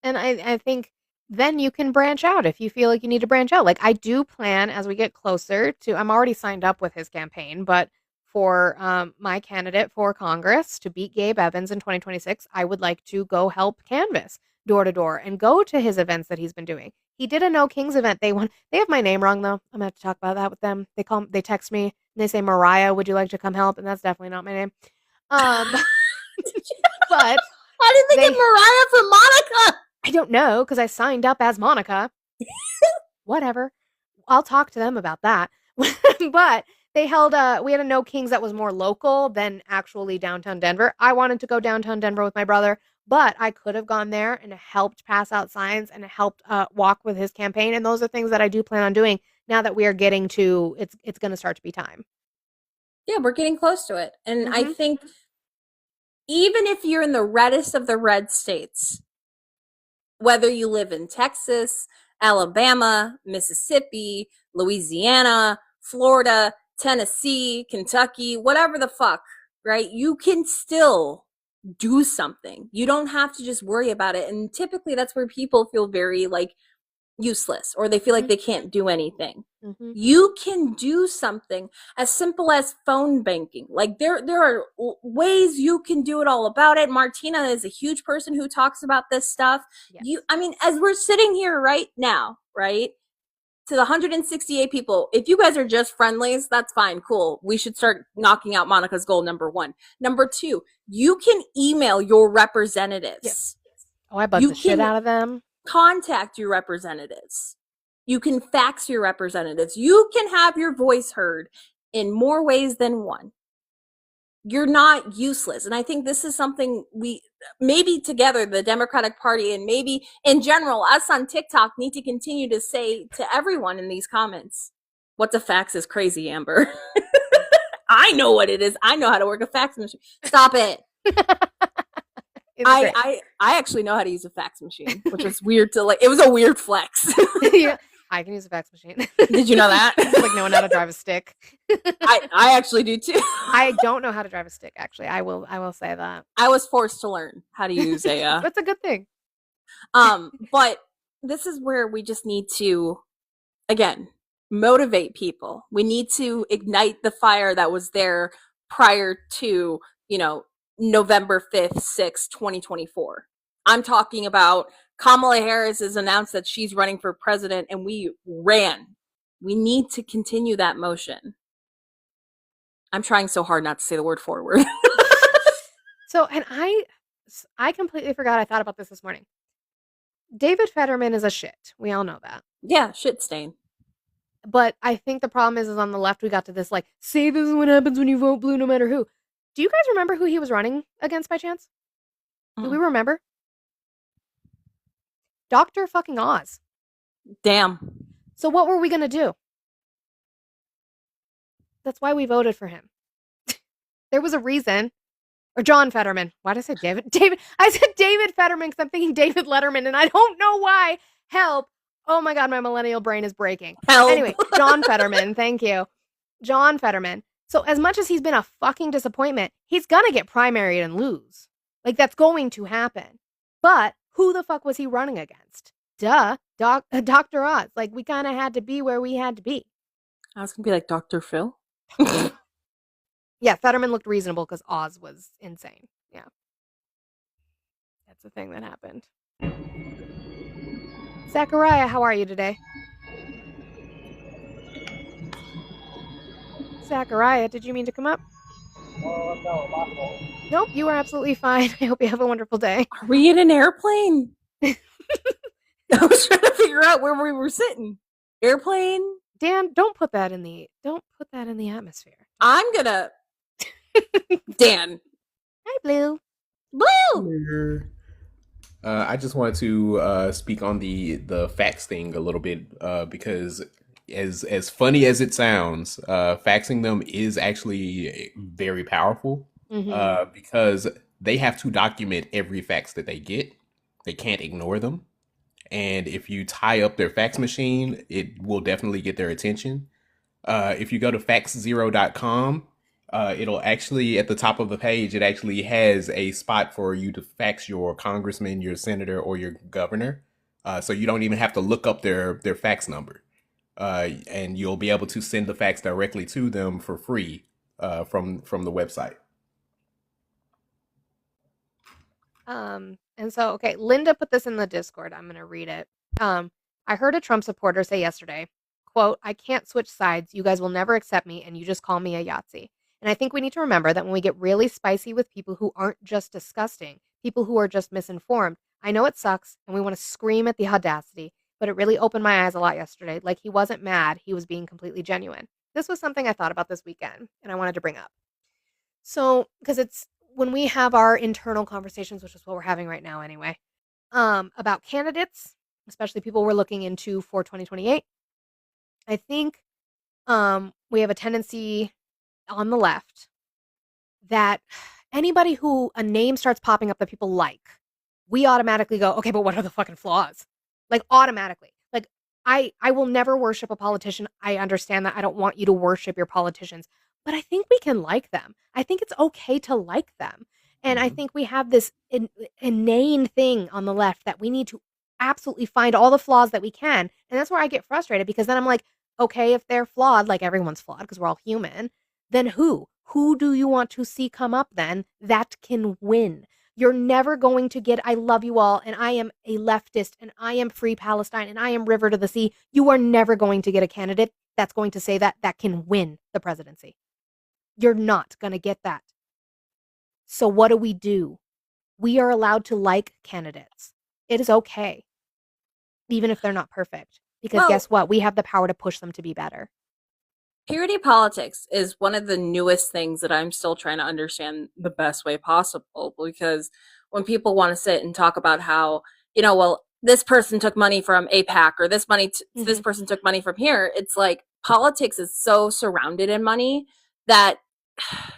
And I think then you can branch out if you feel like you need to branch out. Like I do plan as we get closer to, I'm already signed up with his campaign, but for my candidate for Congress to beat Gabe Evans in 2026, I would like to go help canvass door to door and go to his events that he's been doing. He did a No Kings event. They have my name wrong though. I'm gonna have to talk about that with them. They text me and they say, Mariah, would you like to come help? And that's definitely not my name. But how did they get Mariah for Monica? I don't know because I signed up as Monica. Whatever. I'll talk to them about that. But they held we had a No Kings that was more local than actually downtown Denver. I wanted to go downtown Denver with my brother, but I could have gone there and helped pass out signs and helped walk with his campaign. And those are things that I do plan on doing now that we are getting to it's going to start to be time. Yeah, we're getting close to it. And I think even if you're in the reddest of the red states, whether you live in Texas, Alabama, Mississippi, Louisiana, Florida, Tennessee, Kentucky, whatever the fuck, right? You can still do something. You don't have to just worry about it. And typically that's where people feel very like useless or they feel like they can't do anything. You can do something as simple as phone banking. Like there are ways you can do it all about it. Martina is a huge person who talks about this stuff. Yes. I mean, as we're sitting here right now, right? to the 168 people, if you guys are just friendlies, that's fine, cool. We should start knocking out Monica's goal, number 1. Number 2, you can email your representatives. Yes. Oh, I bugged the shit out of them. Contact your representatives. You can fax your representatives. You can have your voice heard in more ways than one. You're not useless. And I think this is something we, maybe together, the Democratic Party and maybe in general, us on TikTok, need to continue to say to everyone in these comments, what's a fax is crazy, Amber. I know what it is. I know how to work a fax machine. Stop it. I actually know how to use a fax machine, which is weird to like. It was a weird flex. Yeah, I can use a fax machine. Did you know that? It's like knowing how to drive a stick. I actually do too. I don't know how to drive a stick. Actually, I will say that. I was forced to learn how to use a. That's a good thing. But this is where we just need to, again, motivate people. We need to ignite the fire that was there prior to, November 5th, 6th, 2024. I'm talking about Kamala Harris has announced that she's running for president and we ran. We need to continue that motion. I'm trying so hard not to say the word forward. So, and I completely forgot I thought about this morning. David Fetterman is a shit. We all know that. Yeah, shit stain. But I think the problem is on the left, we got to this, like, say this is what happens when you vote blue no matter who. Do you guys remember who he was running against by chance? Do we remember? Dr. fucking Oz. Damn. So what were we going to do? That's why we voted for him. There was a reason. Or John Fetterman. Why did I say David? I said David Fetterman because I'm thinking David Letterman, and I don't know why. Help. Oh my God, my millennial brain is breaking. Help. Anyway, John Fetterman. Thank you. John Fetterman. So as much as he's been a fucking disappointment, he's gonna get primaried and lose. Like, that's going to happen. But who the fuck was he running against? Duh. Dr. Oz. Like, we kind of had to be where we had to be. I was gonna be like Dr. Phil. Yeah, Fetterman looked reasonable because Oz was insane. Yeah. That's the thing that happened. Zachariah, how are you today? Zachariah, did you mean to come up? No. Nope, you are absolutely fine. I hope you have a wonderful day. Are we in an airplane? I was trying to figure out where we were sitting. Airplane? Dan, don't put that in the atmosphere. I'm gonna. Dan. Hi, Blue. Blue. I just wanted to speak on the fax thing a little bit because as funny as it sounds, faxing them is actually very powerful because they have to document every fax that they get. They can't ignore them. And if you tie up their fax machine, it will definitely get their attention. If you go to faxzero.com, it'll actually, at the top of the page, it actually has a spot for you to fax your congressman, your senator, or your governor. So you don't even have to look up their fax number. And you'll be able to send the fax directly to them for free from the website. And so, okay, Linda put this in the Discord. I'm going to read it. I heard a Trump supporter say yesterday, quote, "I can't switch sides. You guys will never accept me, and you just call me a Yahtzee." And I think we need to remember that when we get really spicy with people who aren't just disgusting, people who are just misinformed, I know it sucks, and we want to scream at the audacity, but it really opened my eyes a lot yesterday. Like, he wasn't mad. He was being completely genuine. This was something I thought about this weekend, and I wanted to bring up. So, because it's when we have our internal conversations, which is what we're having right now anyway, about candidates, especially people we're looking into for 2028, I think we have a tendency on the left that anybody who a name starts popping up that people like, we automatically go, okay, but what are the fucking flaws? Like, automatically. Like, I will never worship a politician. I understand that. I don't want you to worship your politicians. But I think we can like them. I think it's okay to like them. And I think we have this inane thing on the left that we need to absolutely find all the flaws that we can. And that's where I get frustrated, because then I'm like, okay, if they're flawed, like everyone's flawed because we're all human, then who? Who do you want to see come up then that can win? You're never going to get, I love you all, and I am a leftist, and I am free Palestine, and I am river to the sea. You are never going to get a candidate that's going to say that can win the presidency. You're not going to get that. So what do? We are allowed to like candidates. It is okay, even if they're not perfect. Because Well- guess what? We have the power to push them to be better. Parody politics is one of the newest things that I'm still trying to understand the best way possible, because when people want to sit and talk about how, well, this person took money from APAC, or this person took money from here, it's like politics is so surrounded in money that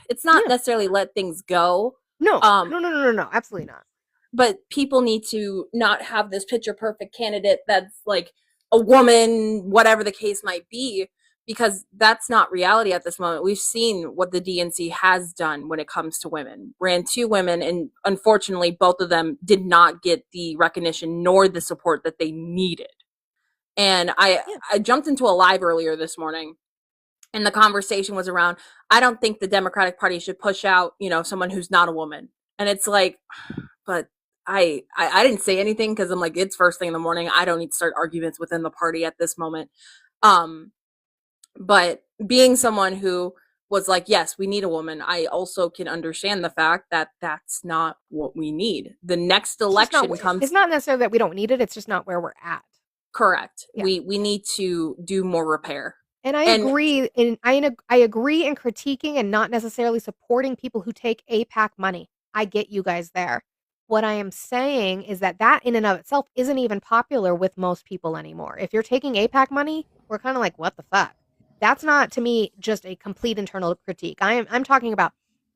it's not necessarily let things go. No, no, absolutely not. But people need to not have this picture perfect candidate that's like a woman, whatever the case might be, because that's not reality at this moment. We've seen what the DNC has done when it comes to women. Ran 2 women, and unfortunately, both of them did not get the recognition nor the support that they needed. And I jumped into a live earlier this morning, and the conversation was around, I don't think the Democratic Party should push out, someone who's not a woman. And it's like, but I didn't say anything because I'm like, it's first thing in the morning. I don't need to start arguments within the party at this moment. But being someone who was like, yes, we need a woman, I also can understand the fact that that's not what we need. The next election comes. It's not necessarily that we don't need it. It's just not where we're at. Correct. Yeah. We need to do more repair. And I agree. And I agree in critiquing and not necessarily supporting people who take APAC money. I get you guys there. What I am saying is that in and of itself isn't even popular with most people anymore. If you're taking APAC money, we're kind of like, what the fuck? That's not, to me, just a complete internal critique. I'm talking about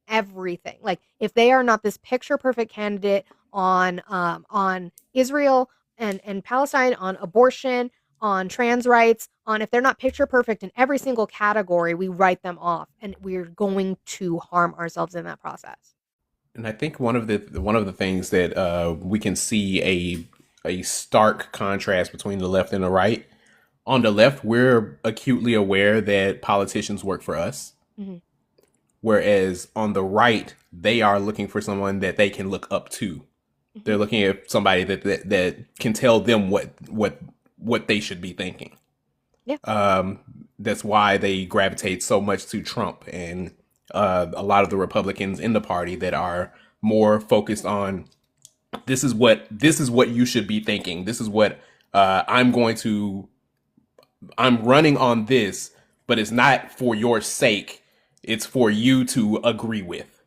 everything. Like, if they are not this picture perfect candidate on Israel and Palestine, on abortion, on trans rights, if they're not picture perfect in every single category, we write them off, and we're going to harm ourselves in that process. And I think one of the things that we can see a stark contrast between the left and the right. On the left, we're acutely aware that politicians work for us. Mm-hmm. Whereas on the right, they are looking for someone that they can look up to. Mm-hmm. They're looking at somebody that can tell them what they should be thinking. Yeah. That's why they gravitate so much to Trump and a lot of the Republicans in the party that are more focused on this is what you should be thinking. This is what I'm running on this, but it's not for your sake. It's for you to agree with.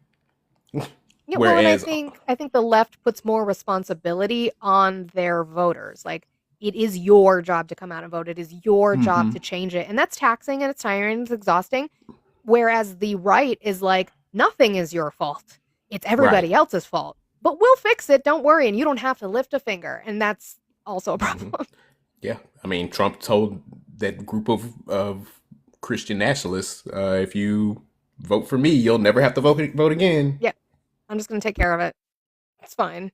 Yeah, whereas, well, I think the left puts more responsibility on their voters. Like, it is your job to come out and vote. It is your job to change it. And that's taxing and it's tiring and it's exhausting. Whereas the right is like, nothing is your fault. It's everybody else's fault. But we'll fix it. Don't worry. And you don't have to lift a finger. And that's also a problem. Yeah. I mean, Trump told that group of Christian nationalists, if you vote for me, you'll never have to vote again. Yeah. I'm just going to take care of it. It's fine.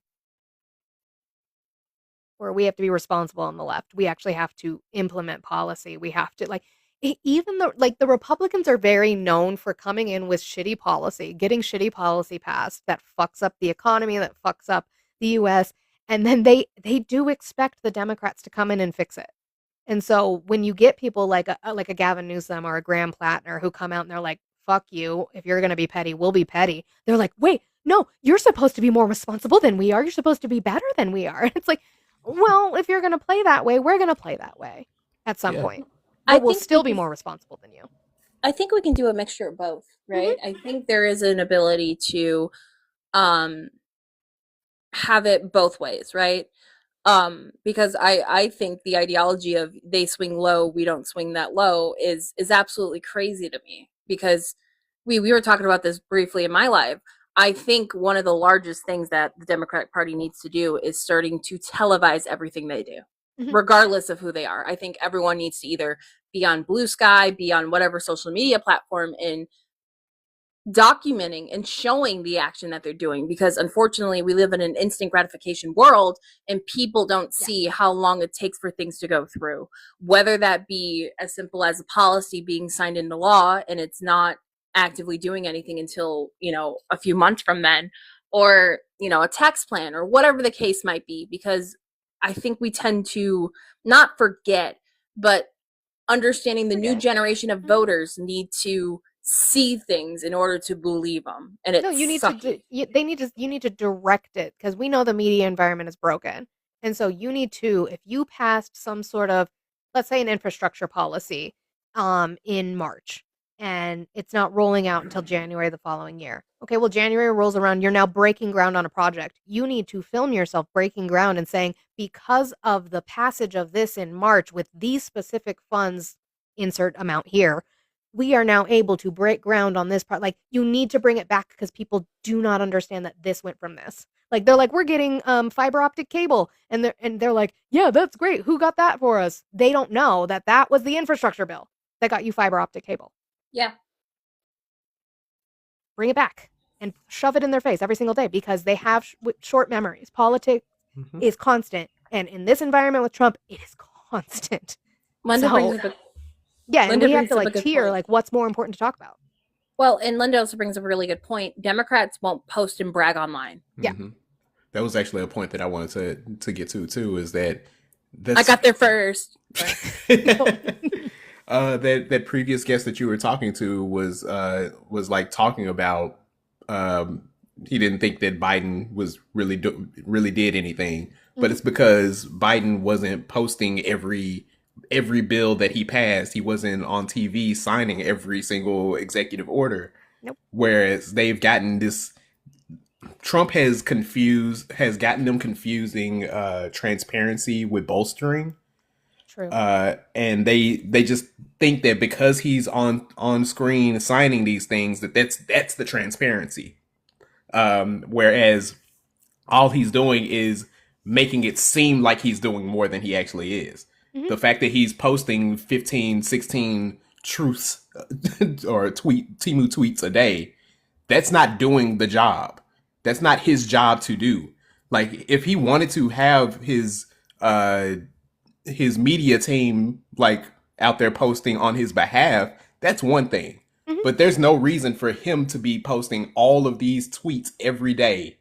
Where we have to be responsible on the left. We actually have to implement policy. We have to, even though, the Republicans are very known for coming in with shitty policy, getting shitty policy passed that fucks up the economy, that fucks up the U.S., and then they do expect the Democrats to come in and fix it. And so when you get people like a Gavin Newsom or a Graham Plattner who come out and they're like, fuck you, if you're going to be petty, we'll be petty. They're like, wait, no, you're supposed to be more responsible than we are. You're supposed to be better than we are. It's like, well, if you're going to play that way, we're going to play that way at some point. But we'll still be more responsible than you. I think we can do a mixture of both, right? Mm-hmm. I think there is an ability to have it both ways, right? Because I think the ideology of they swing low, we don't swing that low is absolutely crazy to me, because we were talking about this briefly in my live. I think one of the largest things that the Democratic Party needs to do is starting to televise everything they do, regardless of who they are. I think everyone needs to either be on Blue Sky, be on whatever social media platform, and documenting and showing the action that they're doing, because unfortunately we live in an instant gratification world and people don't see how long it takes for things to go through, whether that be as simple as a policy being signed into law and it's not actively doing anything until a few months from then, or, a tax plan or whatever the case might be, because I think we tend to not forget, but understanding the new generation of voters need to see things in order to believe them. And it's No, you need sucky. you need to direct it, because we know the media environment is broken. And so you need to, if you passed some sort of, let's say, an infrastructure policy in March, and it's not rolling out until January the following year. Okay, well, January rolls around, you're now breaking ground on a project. You need to film yourself breaking ground and saying, because of the passage of this in March with these specific funds, insert amount here, we are now able to break ground on this part. Like, you need to bring it back, because people do not understand that this went from this. Like, they're like, we're getting fiber optic cable, and they're like, yeah, that's great. Who got that for us? They don't know that that was the infrastructure bill that got you fiber optic cable. Yeah. Bring it back and shove it in their face every single day, because they have short memories. Politics is constant, and in this environment with Trump, it is constant. Linda So- brings up a Yeah, and Linda we have brings to up a like good tier point. like what's more important to talk about. Well, and Linda also brings up a really good point. Democrats won't post and brag online. Yeah. That was actually a point that I wanted to get to too. Is that that's, I got there first. that previous guest that you were talking to was like talking about he didn't think that Biden was really did anything, but it's because Biden wasn't posting every bill that he passed. He wasn't on TV signing every single executive order. Nope. Whereas they've gotten this, Trump has gotten them confusing transparency with bolstering. True. And they just think that because he's on screen signing these things, that's the transparency. Whereas all he's doing is making it seem like he's doing more than he actually is. Mhm. The fact that he's posting 15, 16 truths or Timu tweets a day, that's not doing the job. That's not his job to do. Like, if he wanted to have his media team like out there posting on his behalf, that's one thing. Mhm. But there's no reason for him to be posting all of these tweets every day,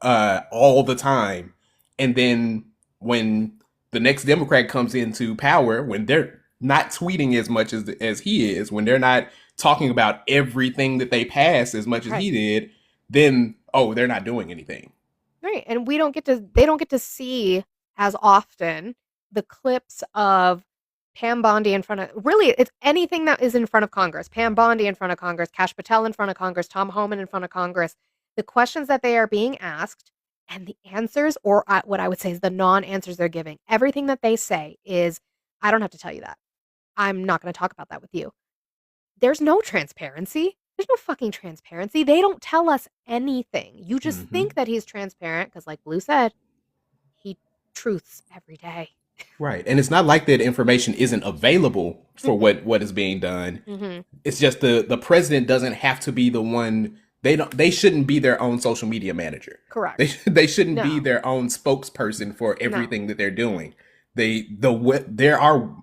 all the time. And then when the next Democrat comes into power, when they're not tweeting as much as he is, when they're not talking about everything that they passed as much as he did, then, oh, they're not doing anything. Right. And they don't get to see as often the clips of Pam Bondi in front of, really, it's anything that is in front of Congress. Pam Bondi in front of Congress, Kash Patel in front of Congress, Tom Homan in front of Congress. The questions that they are being asked and the answers, or what I would say is the non-answers they're giving. Everything that they say is, I don't have to tell you that. I'm not going to talk about that with you. There's no transparency. There's no fucking transparency. They don't tell us anything. You just think that he's transparent because, like Blue said, he truths every day. Right. And it's not like that information isn't available for what is being done. Mm-hmm. It's just the president doesn't have to be the one. They shouldn't be their own social media manager. Correct. They shouldn't No. be their own spokesperson for everything that they're doing. There are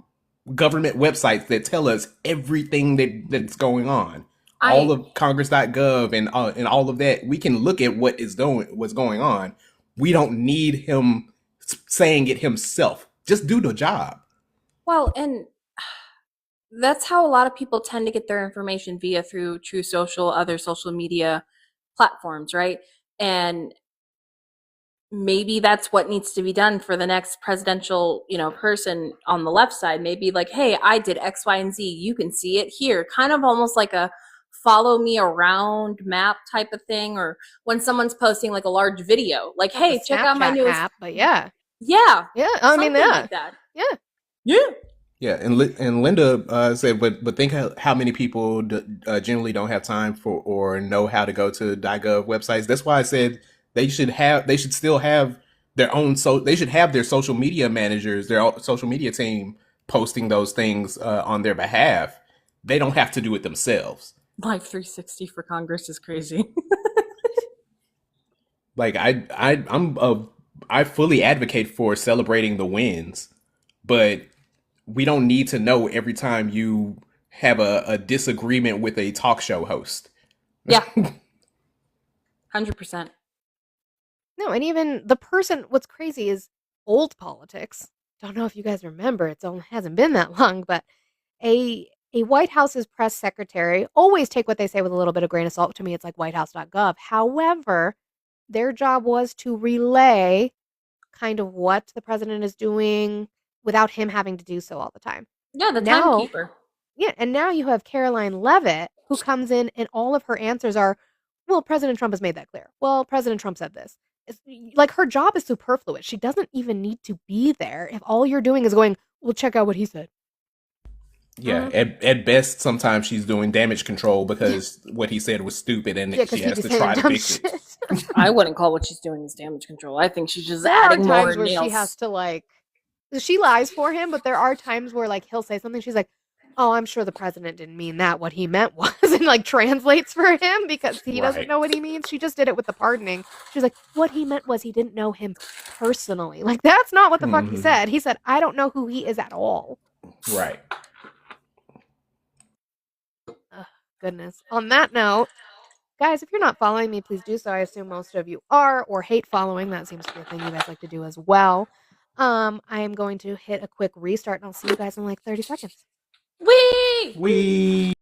government websites that tell us everything that's going on. All of Congress.gov and all of that. We can look at what's going on. We don't need him saying it himself. Just do the job. Well, and that's how a lot of people tend to get their information through True Social, other social media platforms, right? And maybe that's what needs to be done for the next presidential, person on the left side. Maybe like, hey, I did X, Y, and Z. You can see it here. Kind of almost like a follow me around map type of thing. Or when someone's posting like a large video, like, hey, check out my Snapchat newest app. But yeah. Yeah. I mean, something yeah. like that. Yeah. Yeah. Yeah, and Linda said, but think how many people generally don't have time for or know how to go to .gov websites. That's why I said they should still have their own they should have their social media managers, their social media team posting those things on their behalf. They don't have to do it themselves. Live 360 for Congress is crazy. Like I fully advocate for celebrating the wins, but we don't need to know every time you have a disagreement with a talk show host. Yeah. 100%. No, and even the person, what's crazy is old politics. Don't know if you guys remember, it's only hasn't been that long, but a White House's press secretary, always take what they say with a little bit of grain of salt. To me, it's like whitehouse.gov. However, their job was to relay kind of what the president is doing without him having to do so all the time. Yeah, the Now- timekeeper. Yeah, and now you have Caroline Levitt, who comes in and all of her answers are, well, President Trump has made that clear. Well, President Trump said this. It's like her job is superfluous. She doesn't even need to be there if all you're doing is going, well, check out what he said. Yeah, at best, sometimes she's doing damage control because what he said was stupid, and Yeah, because she he has just to saying try to dumb fix it. shit. I wouldn't call what she's doing as damage control. I think she's just There are adding more times where nails. she has to like, she lies for him, but there are times where like he'll say something, she's like, oh, I'm sure the president didn't mean that. What he meant was, and like translates for him because he doesn't Right. know what he means. She just did it with the pardoning. She's like, what he meant was he didn't know him personally. Like, that's not what the fuck he Mhm. said. He said, I don't know who he is at all. Right. Goodness. On that note, guys, if you're not following me, please do so. I assume most of you are, or hate following. That seems to be a thing you guys like to do as well. I am going to hit a quick restart, and I'll see you guys in like 30 seconds. Whee! We